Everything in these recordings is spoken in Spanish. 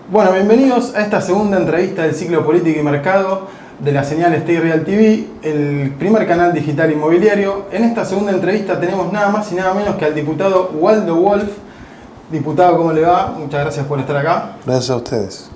Bueno, bienvenidos a esta segunda entrevista del ciclo Política y Mercado de la señal Stay Real TV, el primer canal digital inmobiliario. En esta segunda entrevista tenemos nada más y nada menos que al diputado Waldo Wolf. Diputado, ¿cómo le va? Muchas gracias por estar acá. Gracias a ustedes.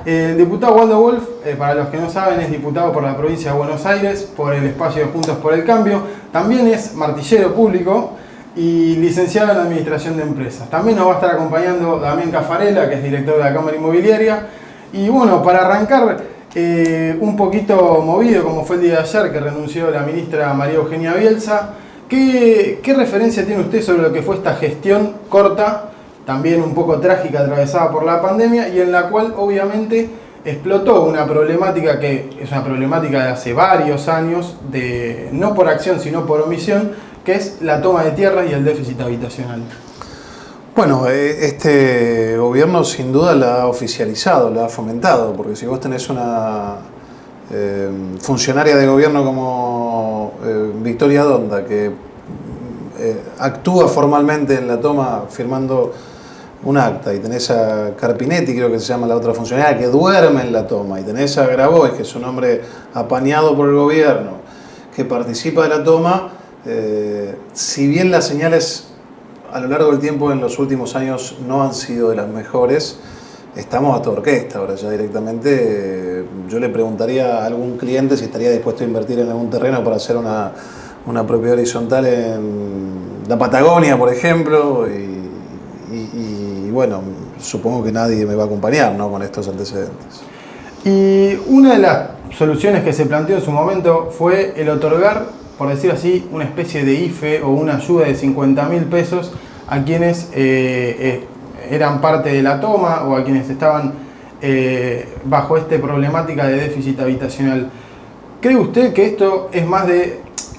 El diputado Waldo Wolf, para los que no saben, es diputado por la provincia de Buenos Aires, por el espacio de Juntos por el Cambio. También es martillero público y licenciado en Administración de Empresas. También nos va a estar acompañando Damián Caffarella, que es director de la Cámara Inmobiliaria. Y bueno, para arrancar un poquito movido, como fue el día de ayer, que renunció la ministra María Eugenia Bielsa, ¿qué referencia tiene usted sobre lo que fue esta gestión corta, también un poco trágica, atravesada por la pandemia, y en la cual obviamente explotó una problemática que es una problemática de hace varios años, no por acción sino por omisión, que es la toma de tierras y el déficit habitacional? Bueno, este gobierno sin duda la ha oficializado, la ha fomentado, porque si vos tenés una funcionaria de gobierno como Victoria Donda, que actúa formalmente en la toma firmando un acta, y tenés a Carpinetti, creo que se llama la otra funcionaria, que duerme en la toma, y tenés a Grabois, que es un hombre apañado por el gobierno, que participa de la toma, si bien las señales a lo largo del tiempo en los últimos años no han sido de las mejores, estamos a toda orquesta ahora ya directamente. Yo le preguntaría a algún cliente si estaría dispuesto a invertir en algún terreno para hacer una propiedad horizontal en la Patagonia, por ejemplo, y bueno, supongo que nadie me va a acompañar, ¿no?, con estos antecedentes. Y una de las soluciones que se planteó en su momento fue el otorgar, por decir así, una especie de IFE o una ayuda de 50.000 pesos a quienes eran parte de la toma o a quienes estaban bajo esta problemática de déficit habitacional. ¿Cree usted que esto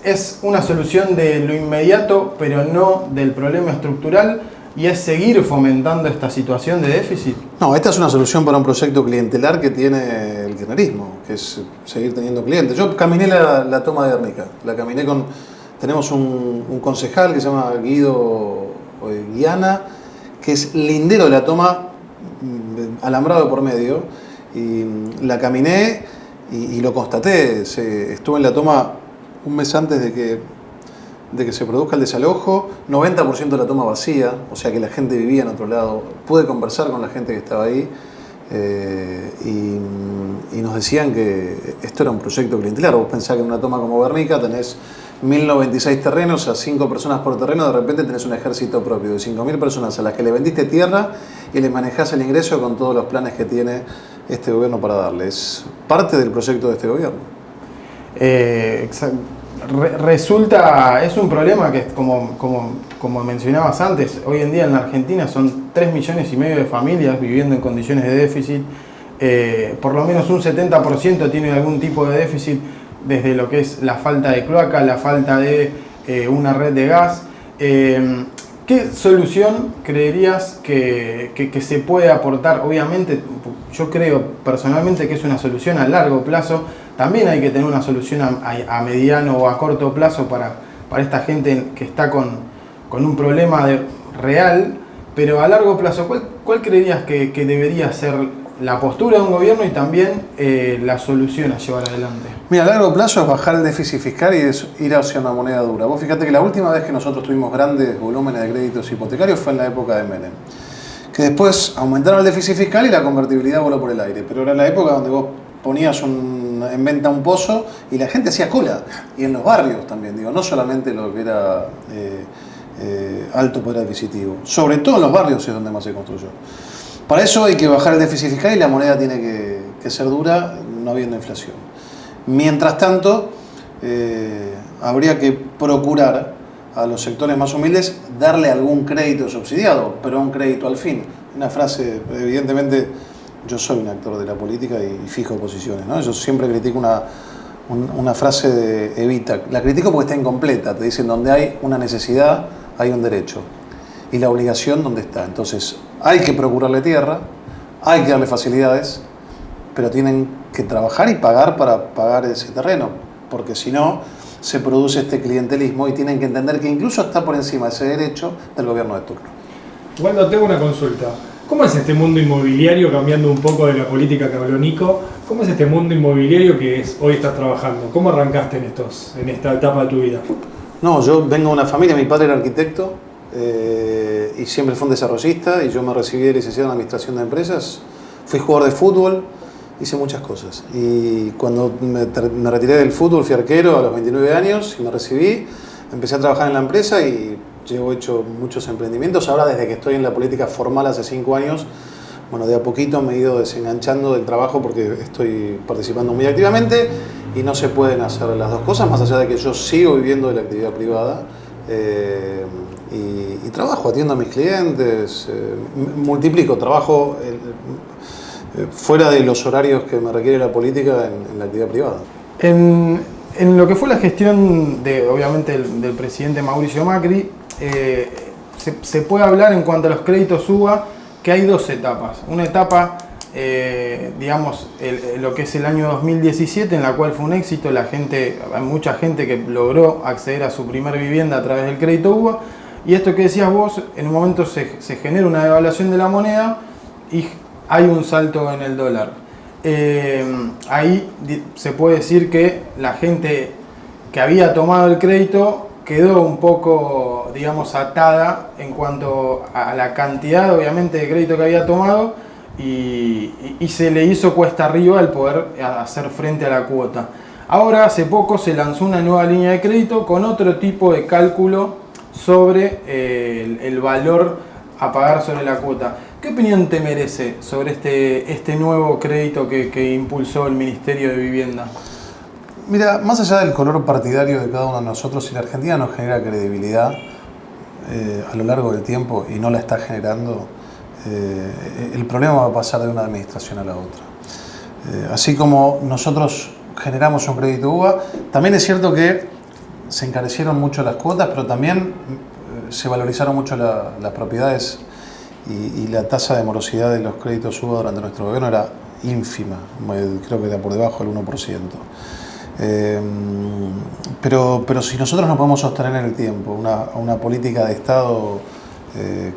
es una solución de lo inmediato, pero no del problema estructural, y es seguir fomentando esta situación de déficit? No, esta es una solución para un proyecto clientelar que tiene el kirchnerismo, que es seguir teniendo clientes. Yo caminé la toma de Guernica, tenemos un concejal que se llama Guido Guiana, que es lindero de la toma, alambrado por medio, y la caminé y lo constaté. Estuve en la toma un mes antes de que se produzca el desalojo, 90% de la toma vacía, o sea que la gente vivía en otro lado. Pude conversar con la gente que estaba ahí y nos decían que esto era un proyecto clientelar. Vos pensás que en una toma como Guernica tenés 1.096 terrenos, a 5 personas por terreno, de repente tenés un ejército propio de 5.000 personas a las que le vendiste tierra y les manejás el ingreso con todos los planes que tiene este gobierno para darles. Parte del proyecto de este gobierno. Es un problema que, como mencionabas antes, hoy en día en la Argentina son 3,5 millones de familias viviendo en condiciones de déficit. Por lo menos un 70% tiene algún tipo de déficit, desde lo que es la falta de cloaca, la falta de una red de gas. ¿Qué solución creerías que se puede aportar? Obviamente, yo creo personalmente que es una solución a largo plazo. También hay que tener una solución a mediano o a corto plazo para esta gente que está con un problema real, pero a largo plazo, ¿cuál creerías que debería ser la postura de un gobierno y también la solución a llevar adelante? Mira, a largo plazo es bajar el déficit fiscal y es ir hacia una moneda dura. Vos fíjate que la última vez que nosotros tuvimos grandes volúmenes de créditos hipotecarios fue en la época de Menem, que después aumentaron el déficit fiscal y la convertibilidad voló por el aire, pero era la época donde vos ponías en venta un pozo y la gente hacía cola, y en los barrios también, no solamente lo que era alto poder adquisitivo, sobre todo en los barrios es donde más se construyó. Para eso hay que bajar el déficit fiscal y la moneda tiene que ser dura, no habiendo inflación. Mientras tanto, habría que procurar a los sectores más humildes darle algún crédito subsidiado, pero un crédito al fin. Una frase, evidentemente, yo soy un actor de la política y fijo posiciones, ¿no? Yo siempre critico una frase de Evita. La critico porque está incompleta. Te dicen, donde hay una necesidad, hay un derecho. Y la obligación, ¿dónde está? Entonces, hay que procurarle tierra, hay que darle facilidades, pero tienen que trabajar y pagar para pagar ese terreno, porque si no, se produce este clientelismo y tienen que entender que incluso está por encima de ese derecho del gobierno de turno. Waldo, tengo una consulta. ¿Cómo es este mundo inmobiliario, cambiando un poco de la política que habló Nico? ¿Cómo es este mundo inmobiliario que hoy estás trabajando? ¿Cómo arrancaste en esta etapa de tu vida? No, yo vengo de una familia, mi padre era arquitecto y siempre fue un desarrollista, y yo me recibí de licenciado en Administración de Empresas, fui jugador de fútbol, hice muchas cosas. Y cuando me retiré del fútbol, fui arquero a los 29 años y me recibí, empecé a trabajar en la empresa y llevo hecho muchos emprendimientos. Ahora, desde que estoy en la política formal hace 5 años, bueno, de a poquito me he ido desenganchando del trabajo porque estoy participando muy activamente y no se pueden hacer las dos cosas, más allá de que yo sigo viviendo de la actividad privada y trabajo, atiendo a mis clientes, multiplico, trabajo fuera de los horarios que me requiere la política en la actividad privada. En lo que fue la gestión obviamente del presidente Mauricio Macri, se puede hablar en cuanto a los créditos UBA que hay dos etapas. Una etapa, digamos, lo que es el año 2017, en la cual fue un éxito, hay mucha gente que logró acceder a su primer vivienda a través del crédito UBA, y esto que decías vos, en un momento se genera una devaluación de la moneda y hay un salto en el dólar. Ahí se puede decir que la gente que había tomado el crédito quedó un poco, digamos, atada en cuanto a la cantidad, obviamente, de crédito que había tomado y se le hizo cuesta arriba el poder hacer frente a la cuota. Ahora, hace poco, se lanzó una nueva línea de crédito con otro tipo de cálculo sobre el valor a pagar sobre la cuota. ¿Qué opinión te merece sobre este nuevo crédito que impulsó el Ministerio de Vivienda? Mira, más allá del color partidario de cada uno de nosotros, si la Argentina nos genera credibilidad a lo largo del tiempo y no la está generando, el problema va a pasar de una administración a la otra. Así como nosotros generamos un crédito UBA, también es cierto que se encarecieron mucho las cuotas, pero también se valorizaron mucho las propiedades y la tasa de morosidad de los créditos UBA durante nuestro gobierno era ínfima, creo que era por debajo del 1%. Pero si nosotros no podemos sostener en el tiempo una política de Estado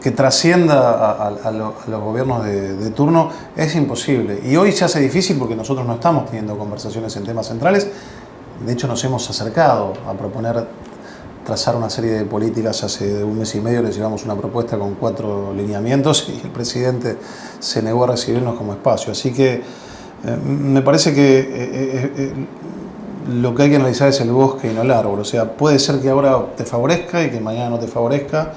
que trascienda a los gobiernos de turno, es imposible. Y hoy se hace difícil porque nosotros no estamos teniendo conversaciones en temas centrales. De hecho, nos hemos acercado a proponer trazar una serie de políticas. Hace 1 mes y medio les llevamos una propuesta con 4 lineamientos y el presidente se negó a recibirnos como espacio. Así que me parece que lo que hay que analizar es el bosque y no el árbol. O sea, puede ser que ahora te favorezca y que mañana no te favorezca,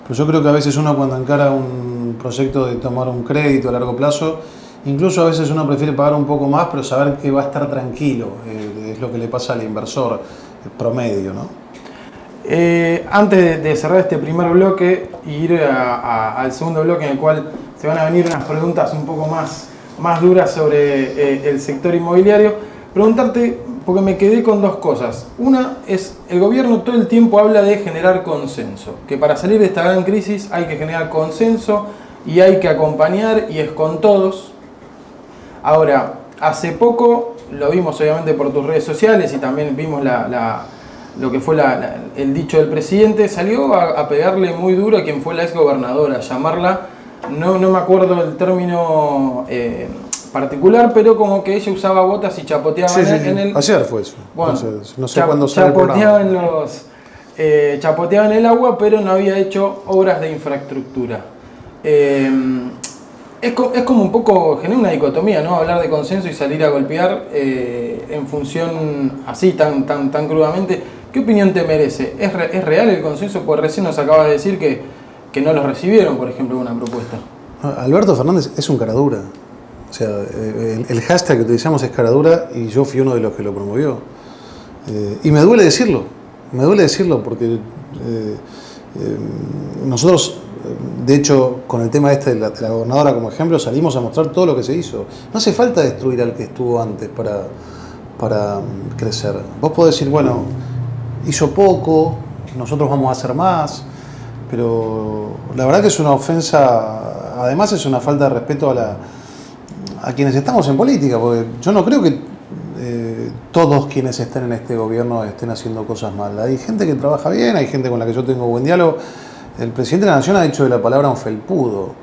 pero yo creo que a veces uno, cuando encara un proyecto de tomar un crédito a largo plazo, incluso a veces uno prefiere pagar un poco más, pero saber que va a estar tranquilo. Es lo que le pasa al inversor promedio, ¿no? Antes de cerrar este primer bloque y ir al segundo bloque, en el cual se van a venir unas preguntas un poco más duras sobre el sector inmobiliario, preguntarte, porque me quedé con dos cosas. Una es, el gobierno todo el tiempo habla de generar consenso, que para salir de esta gran crisis hay que generar consenso y hay que acompañar, y es con todos. Ahora, hace poco, lo vimos obviamente por tus redes sociales y también vimos lo que fue el dicho del presidente, salió a pegarle muy duro a quien fue la exgobernadora, llamarla, no me acuerdo el término particular, pero como que ella usaba botas y chapoteaba en el... Ayer fue eso. Bueno, no sé cuándo sale el programa. chapoteaba en el agua, pero no había hecho obras de infraestructura. Es como un poco, genera una dicotomía, ¿no? Hablar de consenso y salir a golpear en función así, tan crudamente. ¿Qué opinión te merece? ¿Es real el consenso? Pues recién nos acabas de decir que no lo recibieron, por ejemplo, una propuesta. Alberto Fernández es un caradura. O sea, el hashtag que utilizamos es caradura y yo fui uno de los que lo promovió. Y me duele decirlo porque nosotros, de hecho, con el tema de la gobernadora como ejemplo, salimos a mostrar todo lo que se hizo. No hace falta destruir al que estuvo antes para crecer. Vos podés decir, bueno, hizo poco, nosotros vamos a hacer más, pero la verdad que es una ofensa, además es una falta de respeto a quienes estamos en política, porque yo no creo que todos quienes estén en este gobierno estén haciendo cosas mal. Hay gente que trabaja bien, hay gente con la que yo tengo buen diálogo. El presidente de la Nación ha dicho de la palabra un felpudo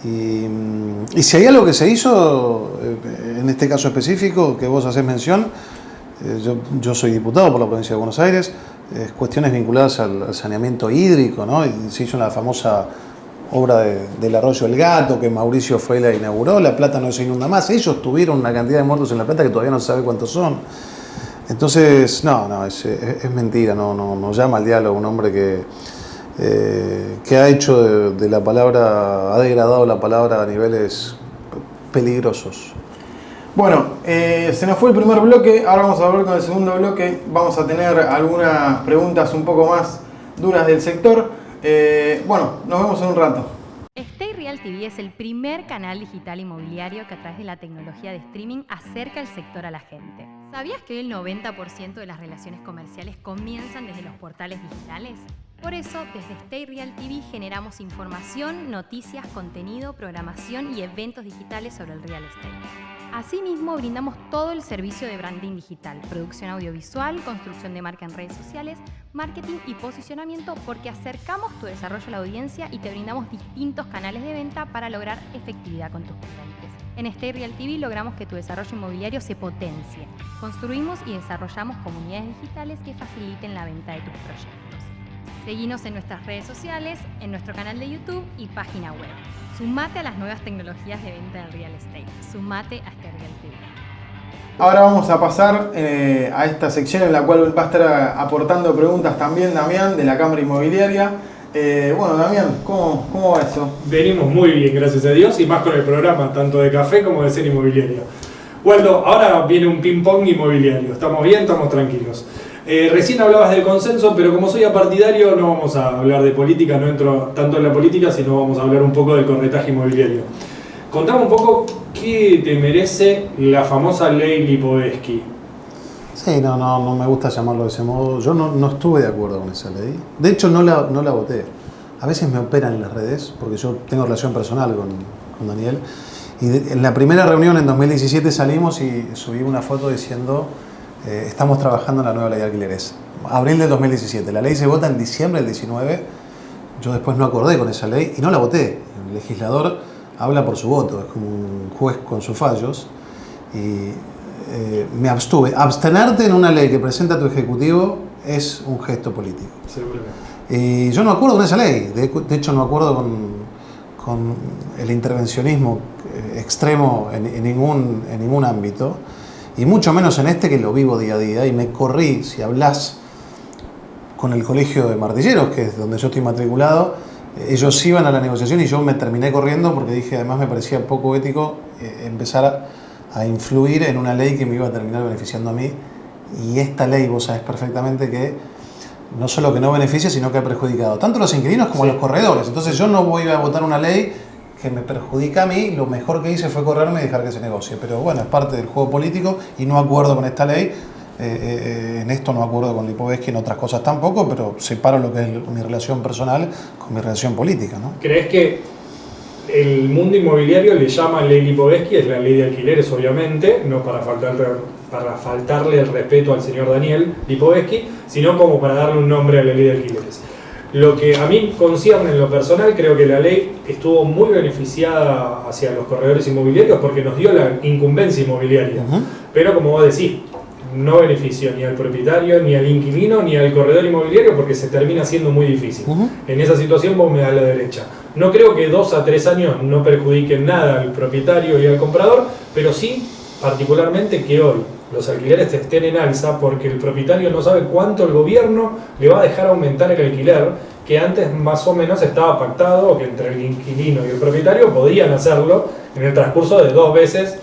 Y si hay algo que se hizo, en este caso específico, que vos hacés mención, yo soy diputado por la provincia de Buenos Aires, cuestiones vinculadas al saneamiento hídrico, ¿no? Y se hizo la famosa obra del Arroyo El Gato, que Mauricio Freila inauguró. La Plata no se inunda más. Ellos tuvieron una cantidad de muertos en La Plata que todavía no se sabe cuántos son. Entonces, no, es mentira, no llama al diálogo un hombre que ha hecho de la palabra, ha degradado la palabra a niveles peligrosos. Bueno, se nos fue el primer bloque, ahora vamos a volver con el segundo bloque. Vamos a tener algunas preguntas un poco más duras del sector. Bueno, nos vemos en un rato. Stay Real TV es el primer canal digital inmobiliario que a través de la tecnología de streaming acerca el sector a la gente. ¿Sabías que hoy el 90% de las relaciones comerciales comienzan desde los portales digitales? Por eso, desde Stay Real TV generamos información, noticias, contenido, programación y eventos digitales sobre el real estate. Asimismo, brindamos todo el servicio de branding digital, producción audiovisual, construcción de marca en redes sociales, marketing y posicionamiento, porque acercamos tu desarrollo a la audiencia y te brindamos distintos canales de venta para lograr efectividad con tus clientes. En Stay Real TV logramos que tu desarrollo inmobiliario se potencie. Construimos y desarrollamos comunidades digitales que faciliten la venta de tus proyectos. Seguinos en nuestras redes sociales, en nuestro canal de YouTube y página web. Sumate a las nuevas tecnologías de venta del real estate. Sumate a Stay Real TV. Ahora vamos a pasar a esta sección en la cual va a estar aportando preguntas también Damián de la Cámara Inmobiliaria. Bueno, Damián, ¿cómo va eso? Venimos muy bien, gracias a Dios, y más con el programa, tanto de café como de ser inmobiliario. Waldo, ahora viene un ping-pong inmobiliario. ¿Estamos bien? ¿Estamos tranquilos? Recién hablabas del consenso, pero como soy apartidario no vamos a hablar de política, no entro tanto en la política, sino vamos a hablar un poco del corretaje inmobiliario. Contame un poco qué te merece la famosa ley Lipovetsky. Sí, no me gusta llamarlo de ese modo. Yo no estuve de acuerdo con esa ley. De hecho, no la voté. A veces me operan en las redes, porque yo tengo relación personal con Daniel. Y en la primera reunión en 2017 salimos y subí una foto diciendo estamos trabajando en la nueva ley de alquileres. Abril del 2017. La ley se vota en diciembre del 19. Yo después no acordé con esa ley y no la voté. El legislador habla por su voto, es como un juez con sus fallos. Y me abstuve. Abstenerte en una ley que presenta tu ejecutivo es un gesto político. Seguramente. Y yo no acuerdo con esa ley. De hecho, no acuerdo con el intervencionismo extremo en ningún ámbito. Y mucho menos en este, que lo vivo día a día. Y me corrí, si hablas con el colegio de martilleros, que es donde yo estoy matriculado, ellos iban a la negociación y yo me terminé corriendo porque dije, además me parecía poco ético empezar a influir en una ley que me iba a terminar beneficiando a mí. Y esta ley, vos sabés perfectamente que no solo que no beneficia, sino que ha perjudicado tanto a los inquilinos como a los corredores. Entonces yo no voy a votar una ley que me perjudica a mí. Lo mejor que hice fue correrme y dejar que se negocie. Pero bueno, es parte del juego político y no acuerdo con esta ley. En esto no acuerdo con Lipovetsky, en otras cosas tampoco, pero separo lo que es mi relación personal con mi relación política, ¿no? ¿Crees que el mundo inmobiliario le llama ley Lipovetsky? Es la ley de alquileres, obviamente, no para faltarle el respeto al señor Daniel Lipovetsky, sino como para darle un nombre a la ley de alquileres. Lo que a mí concierne en lo personal, creo que la ley estuvo muy beneficiada hacia los corredores inmobiliarios porque nos dio la incumbencia inmobiliaria. Pero como vos decís, no benefició ni al propietario, ni al inquilino, ni al corredor inmobiliario, porque se termina siendo muy difícil. En esa situación vos me das la derecha. No creo que 2 a 3 años no perjudiquen nada al propietario y al comprador, pero sí particularmente que hoy los alquileres estén en alza porque el propietario no sabe cuánto el gobierno le va a dejar aumentar el alquiler, que antes más o menos estaba pactado que entre el inquilino y el propietario podían hacerlo en el transcurso de 2 veces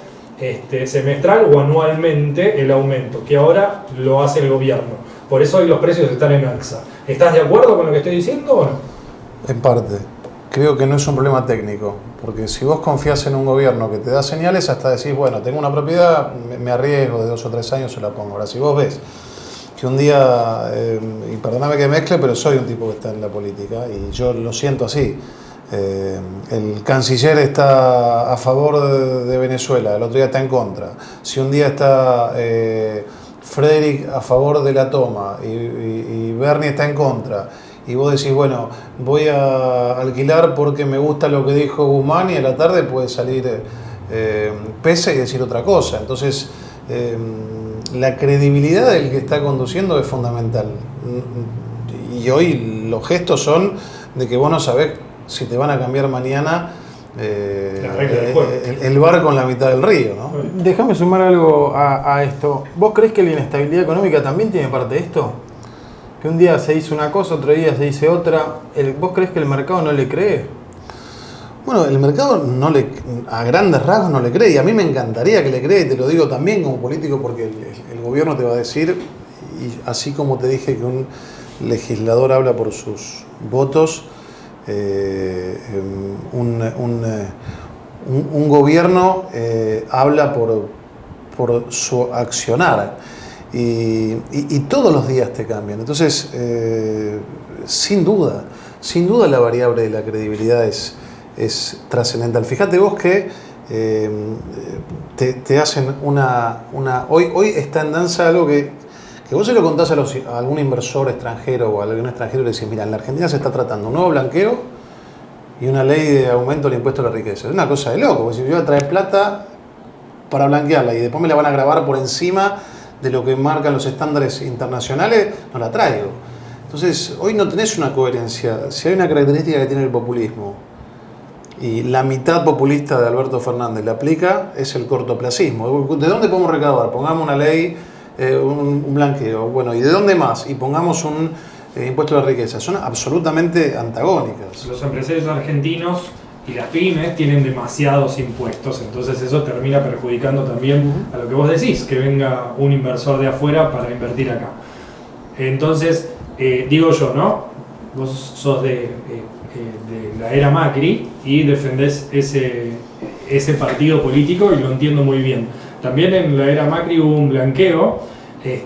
semestral o anualmente el aumento, que ahora lo hace el gobierno. Por eso hoy los precios están en alza. ¿Estás de acuerdo con lo que estoy diciendo o no? En parte. Creo que no es un problema técnico, porque si vos confías en un gobierno que te da señales, hasta decís, bueno, tengo una propiedad, me arriesgo de 2 o 3 años, se la pongo. Ahora, si vos ves que un día, y perdóname que mezcle, pero soy un tipo que está en la política, y yo lo siento así, el canciller está a favor de Venezuela, el otro día está en contra. Si un día está Frederick a favor de la toma y Bernie está en contra, y vos decís, bueno, voy a alquilar porque me gusta lo que dijo Guzmán, y a la tarde puede salir Pese y decir otra cosa. Entonces, la credibilidad del que está conduciendo es fundamental. Y hoy los gestos son de que vos no sabés si te van a cambiar mañana el barco en la mitad del río, ¿no? Déjame sumar algo a esto. ¿Vos creés que la inestabilidad económica también tiene parte de esto? Que un día se dice una cosa, otro día se dice otra. ¿Vos creés que el mercado no le cree? Bueno, el mercado a grandes rasgos no le cree, y a mí me encantaría que le cree, y te lo digo también como político, porque el gobierno te va a decir, y así como te dije que un legislador habla por sus votos, un gobierno habla por su accionar, y todos los días te cambian. Entonces, sin duda la variable de la credibilidad es trascendental. Fíjate vos que te hacen hoy está en danza algo que vos se lo contás a algún inversor extranjero o a algún extranjero y le decís, mira, en la Argentina se está tratando un nuevo blanqueo y una ley de aumento del impuesto a la riqueza. Es una cosa de loco, porque si yo voy a traer plata para blanquearla y después me la van a grabar por encima de lo que marcan los estándares internacionales, no la traigo. Entonces, hoy no tenés una coherencia. Si hay una característica que tiene el populismo, y la mitad populista de Alberto Fernández la aplica, es el cortoplacismo. ¿De dónde podemos recaudar? Pongamos una ley, un blanqueo. Bueno, ¿y de dónde más? Y pongamos un impuesto a la riqueza. Son absolutamente antagónicas. Los empresarios argentinos y las pymes tienen demasiados impuestos, entonces eso termina perjudicando también a lo que vos decís, que venga un inversor de afuera para invertir acá. Entonces, digo yo, ¿no? Vos sos de la era Macri y defendés ese partido político, y lo entiendo muy bien. También en la era Macri hubo un blanqueo.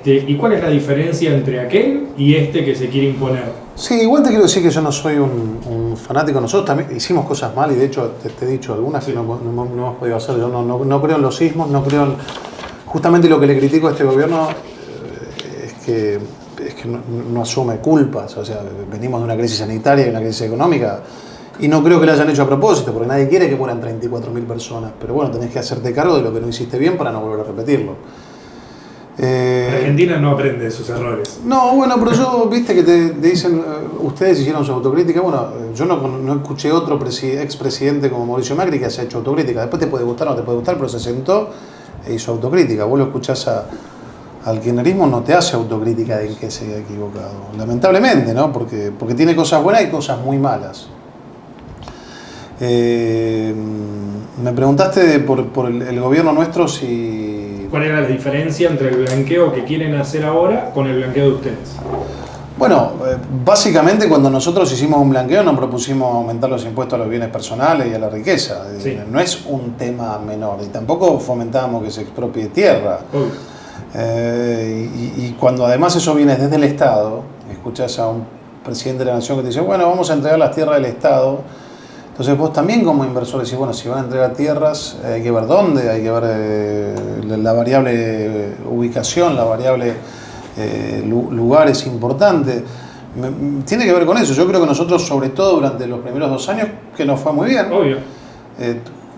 ¿Y cuál es la diferencia entre aquel y este que se quiere imponer? Sí, igual te quiero decir que yo no soy un fanático. Nosotros también hicimos cosas mal, y de hecho te he dicho algunas que no hemos podido hacer. Yo no creo en los sismos, no creo en... Justamente lo que le critico a este gobierno es que no asume culpas. O sea, venimos de una crisis sanitaria y una crisis económica, y no creo que lo hayan hecho a propósito, porque nadie quiere que mueran 34.000 personas. Pero bueno, tenés que hacerte cargo de lo que no hiciste bien para no volver a repetirlo. Argentina no aprende de sus errores. No, bueno, pero yo, viste que te dicen, ustedes hicieron su autocrítica. Bueno, yo no escuché otro expresidente como Mauricio Macri que haya hecho autocrítica. Después te puede gustar o no te puede gustar, pero se sentó e hizo autocrítica. Vos lo escuchás al kirchnerismo, no te hace autocrítica de en qué se ha equivocado. Lamentablemente, ¿no? Porque tiene cosas buenas y cosas muy malas. Me preguntaste por el gobierno nuestro si... ¿Cuál era la diferencia entre el blanqueo que quieren hacer ahora con el blanqueo de ustedes? Bueno, básicamente cuando nosotros hicimos un blanqueo nos propusimos aumentar los impuestos a los bienes personales y a la riqueza. Sí. No es un tema menor, y tampoco fomentábamos que se expropie tierra. Y cuando además eso viene desde el Estado, escuchás a un presidente de la Nación que te dice, bueno, vamos a entregar las tierras del Estado. Entonces vos también como inversor decís, bueno, si van a entregar tierras, hay que ver dónde, hay que ver la variable ubicación, la variable lugar es importante. Tiene que ver con eso. Yo creo que nosotros, sobre todo durante los primeros 2 años, que nos fue muy bien, obvio,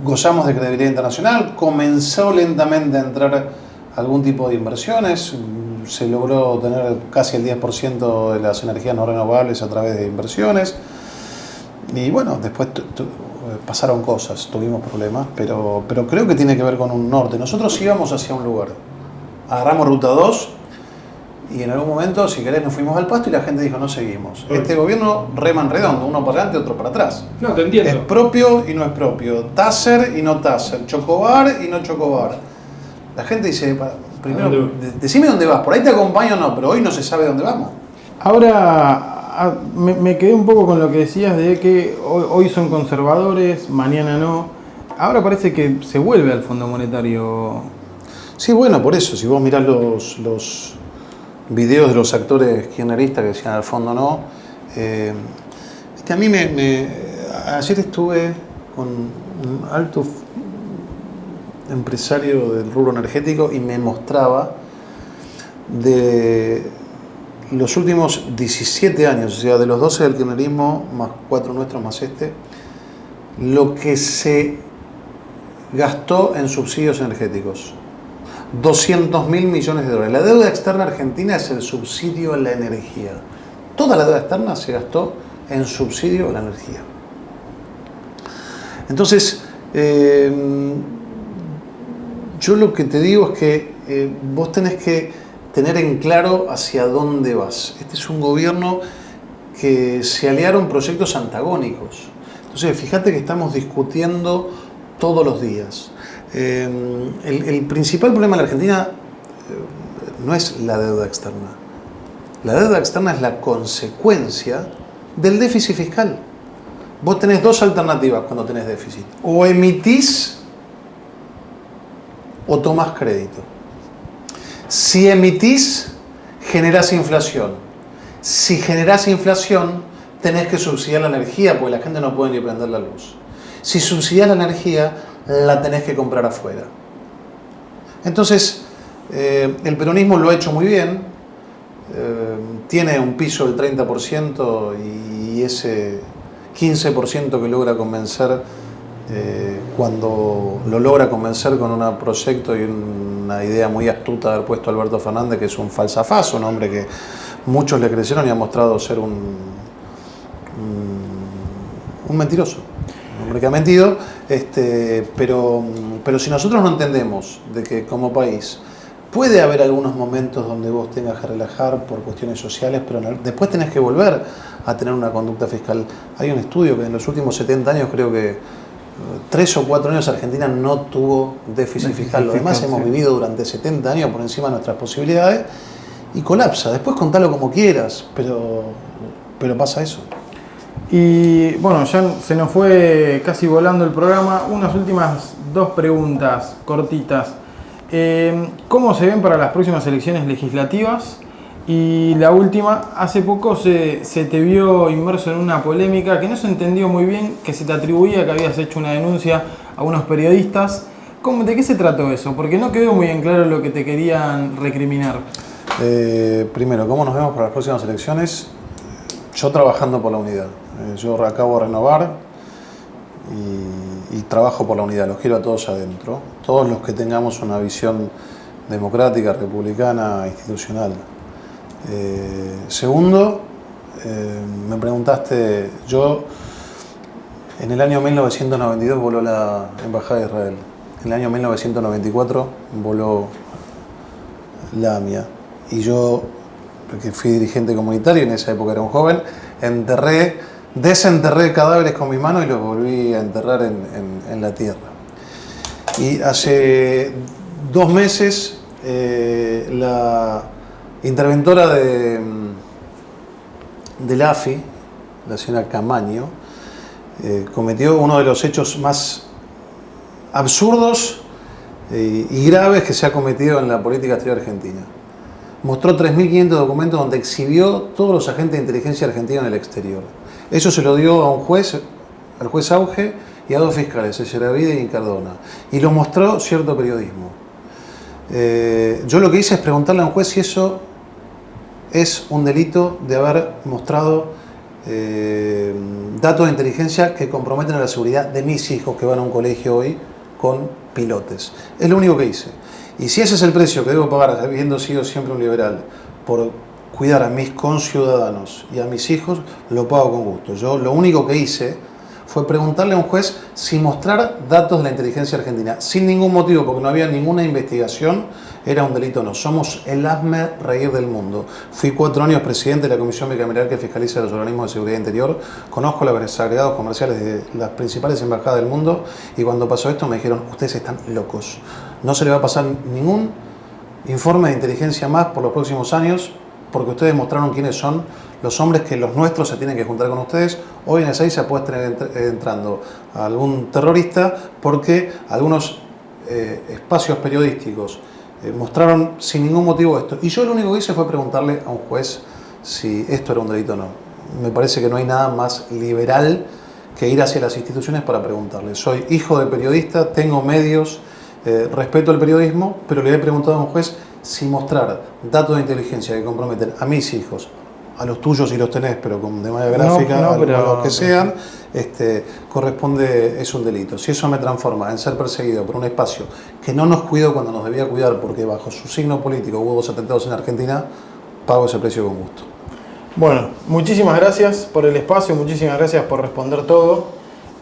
gozamos de credibilidad internacional, comenzó lentamente a entrar algún tipo de inversiones, se logró tener casi el 10% de las energías no renovables a través de inversiones. Y bueno, después pasaron cosas, tuvimos problemas, pero creo que tiene que ver con un norte. Nosotros íbamos hacia un lugar, agarramos ruta 2 y en algún momento, si querés, nos fuimos al pasto y la gente dijo, no seguimos. Este gobierno rema en redondo, uno para adelante, otro para atrás. No, te entiendo. Es propio y no es propio, Taser y no Taser, Chocobar y no Chocobar. La gente dice, primero, decime dónde vas, por ahí te acompaño o no, pero hoy no se sabe dónde vamos. Ahora... Me quedé un poco con lo que decías de que hoy son conservadores, mañana no. Ahora parece que se vuelve al Fondo Monetario. Sí, bueno, por eso, si vos mirás los videos de los actores kirchneristas que decían al fondo no, a mí ayer estuve con un alto empresario del rubro energético y me mostraba los últimos 17 años, o sea, de los 12 del kirchnerismo, más 4 nuestros, más lo que se gastó en subsidios energéticos, 200.000 millones de dólares. La deuda externa argentina es el subsidio a la energía. Toda la deuda externa se gastó en subsidio a la energía. Entonces, yo lo que te digo es que vos tenés que tener en claro hacia dónde vas. Este es un gobierno que se aliaron proyectos antagónicos. Entonces, fíjate que estamos discutiendo todos los días. El principal problema de la Argentina no es la deuda externa. La deuda externa es la consecuencia del déficit fiscal. Vos tenés dos alternativas cuando tenés déficit. O emitís o tomás crédito. Si emitís, generás inflación. Si generás inflación, tenés que subsidiar la energía porque la gente no puede ni prender la luz. Si subsidias la energía, la tenés que comprar afuera. Entonces, el peronismo lo ha hecho muy bien. Tiene un piso del 30% y ese 15% que logra convencer, cuando lo logra convencer con un proyecto y una idea muy astuta de haber puesto a Alberto Fernández, que es un falsafazo, un hombre que muchos le creyeron y ha mostrado ser un mentiroso, un hombre que ha mentido, pero si nosotros no entendemos de que como país puede haber algunos momentos donde vos tengas que relajar por cuestiones sociales, pero después tenés que volver a tener una conducta fiscal. Hay un estudio que en los últimos 70 años, creo que 3 o 4 años, Argentina no tuvo déficit fiscal. Lo demás hemos vivido durante 70 años por encima de nuestras posibilidades y colapsa. Después contalo como quieras, pero pasa eso. Y bueno, ya se nos fue casi volando el programa. Unas últimas 2 preguntas cortitas. ¿Cómo se ven para las próximas elecciones legislativas? Y la última, hace poco se te vio inmerso en una polémica que no se entendió muy bien, que se te atribuía que habías hecho una denuncia a unos periodistas. ¿De qué se trató eso? Porque no quedó muy bien claro lo que te querían recriminar. Primero, ¿cómo nos vemos para las próximas elecciones? Yo trabajando por la unidad. Yo acabo de renovar y trabajo por la unidad. Los quiero a todos adentro. Todos los que tengamos una visión democrática, republicana, institucional. Segundo, me preguntaste, yo en el año 1992 voló la Embajada de Israel. En el año 1994 voló la AMIA. Y yo, porque fui dirigente comunitario, en esa época era un joven, desenterré cadáveres con mis manos y los volví a enterrar en la tierra. Y hace 2 meses la interventora de la AFI, la señora Camaño, cometió uno de los hechos más absurdos y graves que se ha cometido en la política exterior argentina. Mostró 3.500 documentos donde exhibió todos los agentes de inteligencia argentina en el exterior. Eso se lo dio a un juez, al juez Auge, y a 2 fiscales, Echeravide y Incardona. Y lo mostró cierto periodismo. Yo lo que hice es preguntarle a un juez si eso es un delito de haber mostrado datos de inteligencia que comprometen a la seguridad de mis hijos que van a un colegio hoy con pilotes. Es lo único que hice. Y si ese es el precio que debo pagar, habiendo sido siempre un liberal, por cuidar a mis conciudadanos y a mis hijos, lo pago con gusto. Yo lo único que hice fue preguntarle a un juez si mostrar datos de la inteligencia argentina, sin ningún motivo, porque no había ninguna investigación, era un delito o no. Somos el hazme reír del mundo. Fui 4 años presidente de la Comisión Bicameral que fiscaliza los organismos de seguridad interior, conozco los agregados comerciales de las principales embajadas del mundo, y cuando pasó esto me dijeron, ustedes están locos. No se le va a pasar ningún informe de inteligencia más por los próximos años, porque ustedes mostraron quiénes son los hombres que los nuestros se tienen que juntar con ustedes. Hoy en Ezeiza puede estar entrando a algún terrorista porque algunos espacios periodísticos mostraron sin ningún motivo esto. Y yo lo único que hice fue preguntarle a un juez si esto era un delito o no. Me parece que no hay nada más liberal que ir hacia las instituciones para preguntarle. Soy hijo de periodista, tengo medios respeto al periodismo, pero le he preguntado a un juez si mostrar datos de inteligencia que comprometen a mis hijos, a los tuyos si los tenés, pero de manera gráfica, a los que sean, corresponde, es un delito. Si eso me transforma en ser perseguido por un espacio que no nos cuidó cuando nos debía cuidar, porque bajo su signo político hubo 2 atentados en Argentina, pago ese precio con gusto. Bueno, muchísimas gracias por el espacio, muchísimas gracias por responder todo.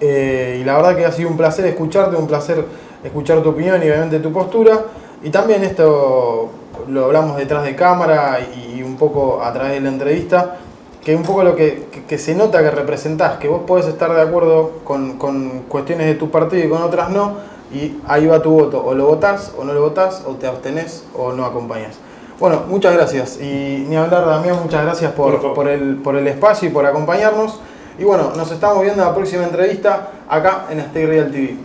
Y la verdad que ha sido un placer escucharte, un placer escuchar tu opinión y obviamente tu postura. Y también esto lo hablamos detrás de cámara y un poco a través de la entrevista, que un poco lo que se nota que representás, que vos podés estar de acuerdo con cuestiones de tu partido y con otras no, y ahí va tu voto, o lo votás o no lo votás, o te abstenés o no acompañás. Bueno, muchas gracias. Y ni hablar, Damián, muchas gracias por el espacio y por acompañarnos. Y bueno, nos estamos viendo en la próxima entrevista acá en Stay Real TV.